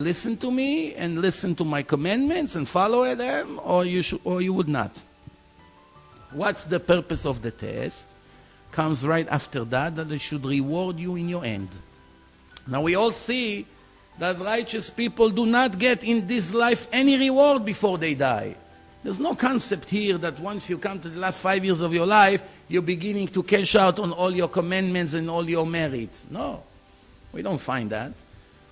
listen to me and listen to my commandments and follow them, or you would not. What's the purpose of the test? Comes right after that it should reward you in your end. Now we all see that righteous people do not get in this life any reward before they die. There's no concept here that once you come to the last 5 years of your life, you're beginning to cash out on all your commandments and all your merits. No, we don't find that.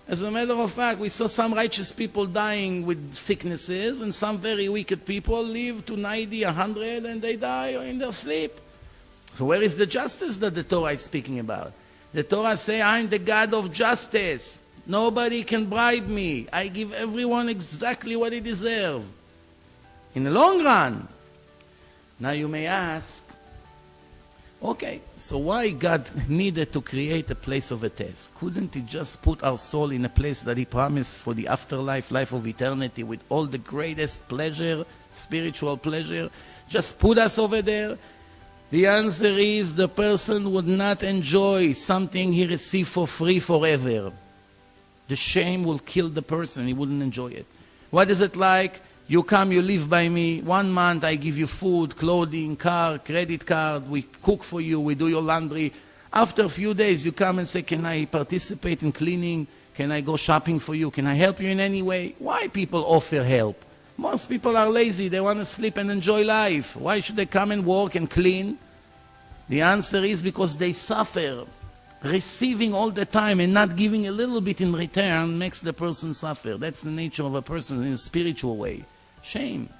As a matter of fact, we saw some righteous people dying with sicknesses, and some very wicked people live to 90, 100, and they die in their sleep. So where is the justice that the Torah is speaking about? The Torah says, I'm the God of justice. Nobody can bribe me. I give everyone exactly what they deserve. In the long run. Now you may ask, okay, so why God needed to create a place of a test? Couldn't He just put our soul in a place that He promised for the afterlife, life of eternity, with all the greatest pleasure, spiritual pleasure? Just put us over there? The answer is the person would not enjoy something he received for free forever. The shame will kill the person. He wouldn't enjoy it. What is it like? You come, you live by me. 1 month, I give you food, clothing, car, credit card. We cook for you. We do your laundry. After a few days, you come and say, can I participate in cleaning? Can I go shopping for you? Can I help you in any way? Why people offer help? Most people are lazy. They want to sleep and enjoy life. Why should they come and work and clean? The answer is because they suffer. Receiving all the time and not giving a little bit in return makes the person suffer. That's the nature of a person in a spiritual way. Shame.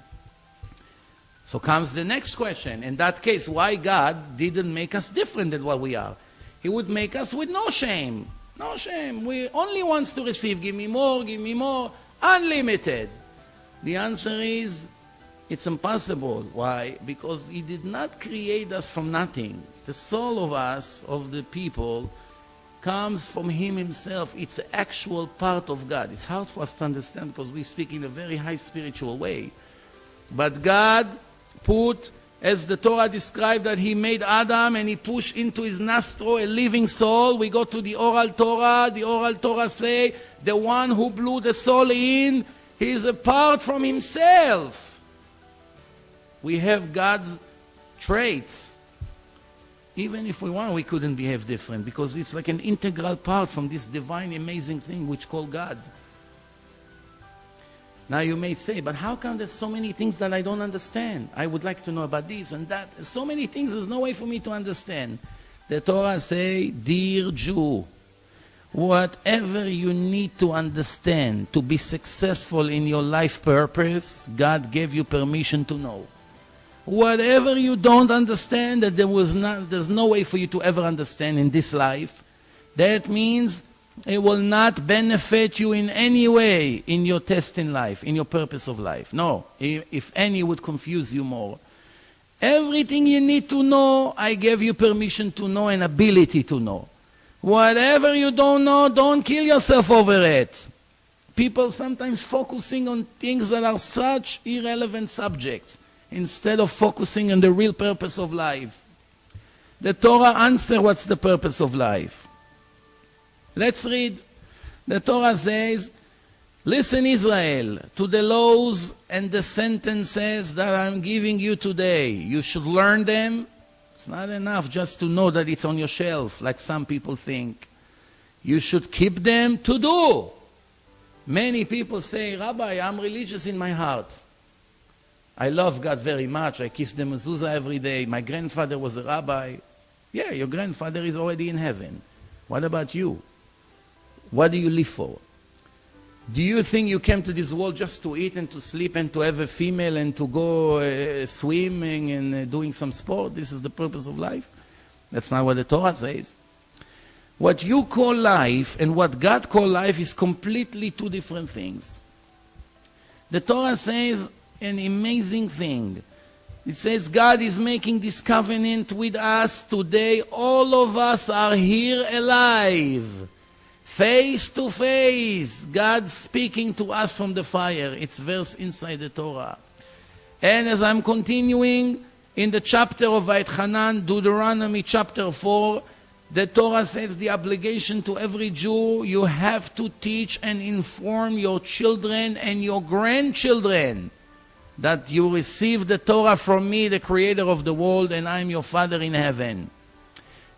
So comes the next question. In that case, why God didn't make us different than what we are? He would make us with no shame. No shame. We only wants to receive. Give me more, unlimited. The answer is, it's impossible. Why? Because He did not create us from nothing. The soul of us, of the people, comes from Him Himself. It's an actual part of God. It's hard for us to understand because we speak in a very high spiritual way. But God put, as the Torah described, that He made Adam and He pushed into his nostril a living soul. We go to the oral Torah. The oral Torah say, the one who blew the soul in, he is apart from himself. We have God's traits. Even if we want, we couldn't behave different because it's like an integral part from this divine, amazing thing which called God. Now you may say, but how come there's so many things that I don't understand? I would like to know about this and that. There's so many things, there's no way for me to understand. The Torah say, dear Jew, whatever you need to understand to be successful in your life purpose, God gave you permission to know. Whatever you don't understand, that there's no way for you to ever understand in this life, that means it will not benefit you in any way in your test in life, in your purpose of life. No, if any would confuse you more. Everything you need to know, I gave you permission to know and ability to know. Whatever you don't know, don't kill yourself over it. People sometimes focusing on things that are such irrelevant subjects, instead of focusing on the real purpose of life. The Torah answers what's the purpose of life. Let's read. The Torah says, listen Israel, to the laws and the sentences that I'm giving you today. You should learn them. It's not enough just to know that it's on your shelf, like some people think. You should keep them to do. Many people say, Rabbi, I'm religious in my heart. I love God very much. I kiss the mezuzah every day. My grandfather was a rabbi. Yeah, your grandfather is already in heaven. What about you? What do you live for? Do you think you came to this world just to eat and to sleep and to have a female and to go swimming and doing some sport? This is the purpose of life? That's not what the Torah says. What you call life and what God call life is completely two different things. The Torah says an amazing thing. It says God is making this covenant with us today. All of us are here alive. Face to face. God speaking to us from the fire. It's verse inside the Torah. And as I'm continuing in the chapter of Vayetchanan, Deuteronomy chapter 4, The Torah says the obligation to every Jew, you have to teach and inform your children and your grandchildren that you receive the Torah from me, the creator of the world, and I am your Father in heaven.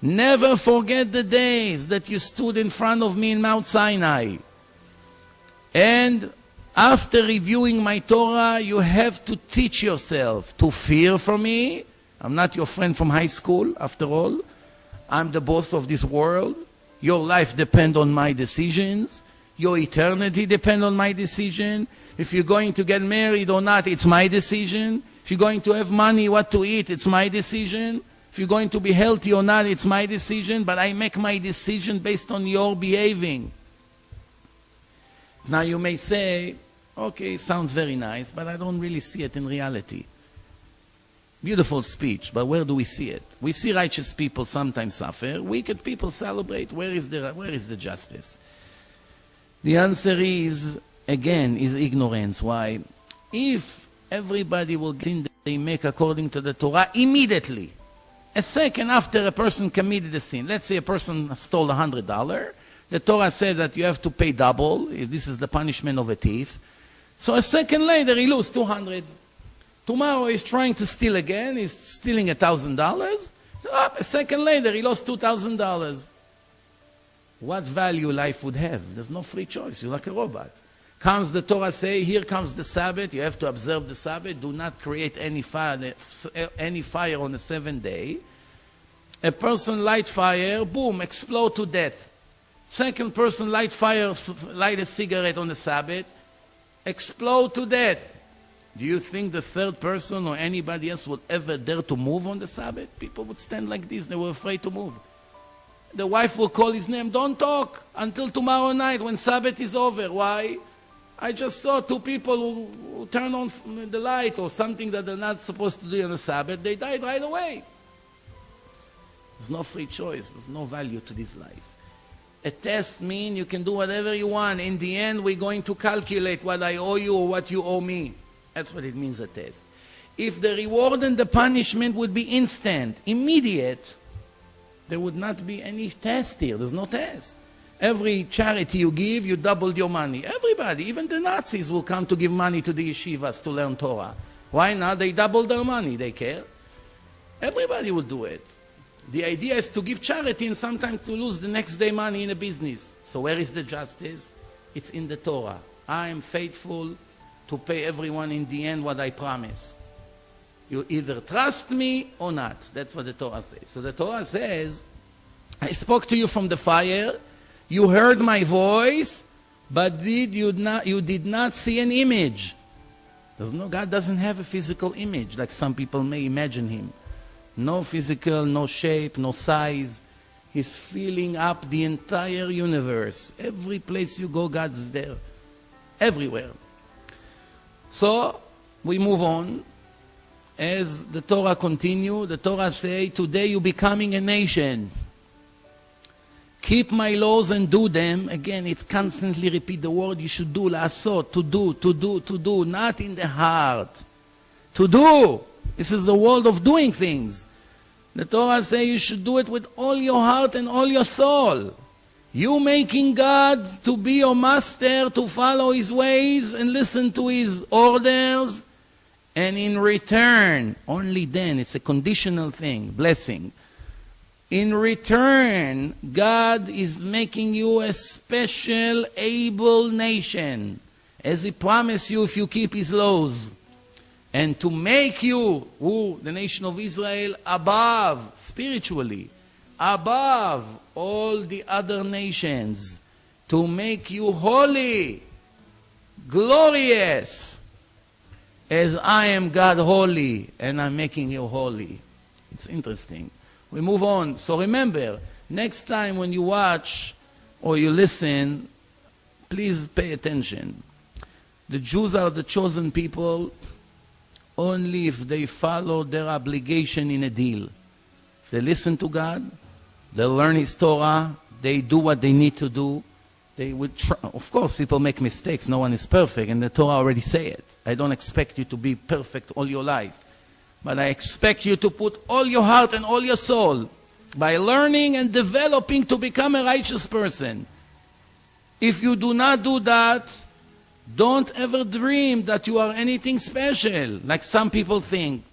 Never forget the days that you stood in front of me in Mount Sinai. And after reviewing my Torah, you have to teach yourself to fear for me. I'm not your friend from high school, after all. I'm the boss of this world. Your life depends on my decisions. Your eternity depends on my decision. If you're going to get married or not, it's my decision. If you're going to have money, what to eat, it's my decision. If you're going to be healthy or not, it's my decision. But I make my decision based on your behaving. Now you may say, okay, sounds very nice, but I don't really see it in reality. Beautiful speech, but where do we see it? We see righteous people sometimes suffer. Wicked people celebrate. Where is the justice? The answer is, again, is ignorance. Why? If everybody will get in, they make according to the Torah immediately. A second after a person committed a sin. Let's say a person stole $100. The Torah says that you have to pay double, if this is the punishment of a thief. So a second later, he loses $200. Tomorrow he's trying to steal again. He's stealing $1,000. A second later, he lost $2,000. What value life would have? There's no free choice. You're like a robot. Comes the Torah say, here comes the Sabbath. You have to observe the Sabbath. Do not create any fire on the seventh day. A person light fire, boom, explode to death. Second person light fire, light a cigarette on the Sabbath, explode to death. Do you think the third person or anybody else would ever dare to move on the Sabbath? People would stand like this. They were afraid to move. The wife will call his name. Don't talk until tomorrow night when Sabbath is over. Why? I just saw two people who turn on the light or something that they're not supposed to do on the Sabbath. They died right away. There's no free choice. There's no value to this life. A test means you can do whatever you want. In the end, we're going to calculate what I owe you or what you owe me. That's what it means, a test. If the reward and the punishment would be instant, immediate, there would not be any test here. There's no test. Every charity you give, you doubled your money. Everybody, even the Nazis, will come to give money to the yeshivas to learn Torah. Why not? They doubled their money. They care. Everybody will do it. The idea is to give charity and sometimes to lose the next day money in a business. So where is the justice? It's in the Torah. I am faithful to pay everyone in the end what I promised. You either trust me or not. That's what the Torah says. So the Torah says, I spoke to you from the fire, you heard my voice, but you did not see an image. God doesn't have a physical image like some people may imagine him. No physical, no shape, no size. He's filling up the entire universe. Every place you go, God is there. Everywhere. So, we move on. As the Torah continue, the Torah say, today you're becoming a nation. Keep my laws and do them. Again, it's constantly repeat the word you should do, la'asot, to do, not in the heart. To do. This is the world of doing things. The Torah say you should do it with all your heart and all your soul. You making God to be your master, to follow His ways and listen to His orders. And in return, only then, it's a conditional thing, blessing. In return, God is making you a special, able nation. As He promised you if you keep His laws. And to make you, the nation of Israel, above, spiritually, above all the other nations, to make you holy, glorious, as I am God holy, and I'm making you holy. It's interesting. We move on. So remember, next time when you watch or you listen, please pay attention. The Jews are the chosen people only if they follow their obligation in a deal. If they listen to God, they learn His Torah, they do what they need to do, they would try. Of course, people make mistakes. No one is perfect, and the Torah already say it. I don't expect you to be perfect all your life. But I expect you to put all your heart and all your soul by learning and developing to become a righteous person. If you do not do that, don't ever dream that you are anything special, like some people think.